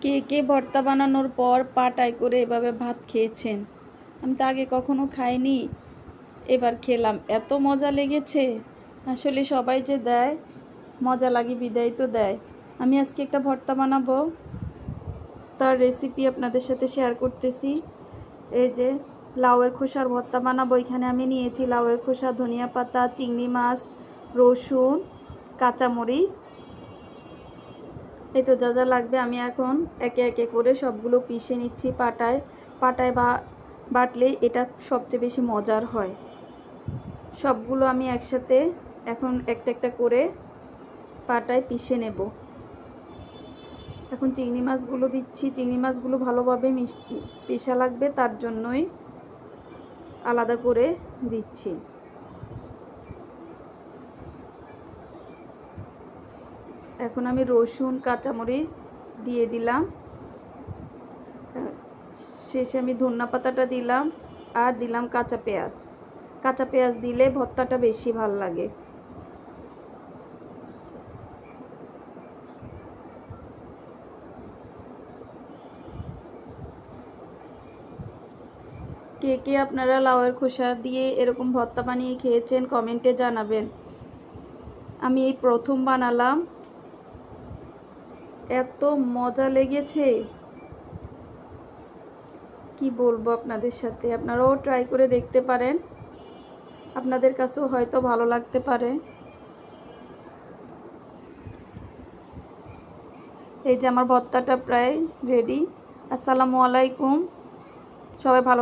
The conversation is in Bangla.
কে কে ভর্তা বানানোর পর পাটায় করে এভাবে ভাত খেয়েছেন? আমি তো আগে কখনো খাইনি, এবার খেলাম, এত মজা লেগেছে। আসলে সবাই যে দেয়, মজা লাগে বিদায় তো দেয়। আমি আজকে একটা ভর্তা বানাবো, তার রেসিপি আপনাদের সাথে শেয়ার করতেছি। এই যে লাউয়ের খোসার ভর্তা বানাবো। এখানে আমি নিয়েছি লাউয়ের খোসা, ধনিয়া পাতা, চিংড়ি মাছ, রসুন, কাঁচামরিচ। এই তো যা যা লাগবে আমি এখন একে একে করে সবগুলো পিষে নিচ্ছি পাটায়। পাটায় বাটলে এটা সবচেয়ে বেশি মজার হয়। সবগুলো আমি একসাথে এখন একটা একটা করে পাটায় পিষে নেব। এখন চিংড়ি মাছগুলো দিচ্ছি। চিংড়ি মাছগুলো ভালোভাবে পিষা লাগবে, তার জন্যই আলাদা করে দিচ্ছি। এখন আমি রসুন, কাঁচামরিচ দিয়ে দিলাম। শেষে আমি ধনিয়া পাতাটা দিলাম আর দিলাম কাঁচা পেঁয়াজ। কাঁচা পেঁয়াজ দিলে ভর্তাটা বেশি ভাল লাগে। কে কে আপনারা লাউয়ের খোসা দিয়ে এরকম ভর্তা বানিয়ে খেয়েছেন কমেন্টে জানাবেন। আমি এই প্রথম বানালাম, এত মজা লেগেছে কি বলবো আপনাদের সাথে। আপনারাও ট্রাই করে দেখতে পারেন, আপনাদের কাছেও হয়তো ভালো লাগতে পারে। এই যে আমার ভর্তাটা প্রায় রেডি। আসসালামু আলাইকুম, সবাই ভালো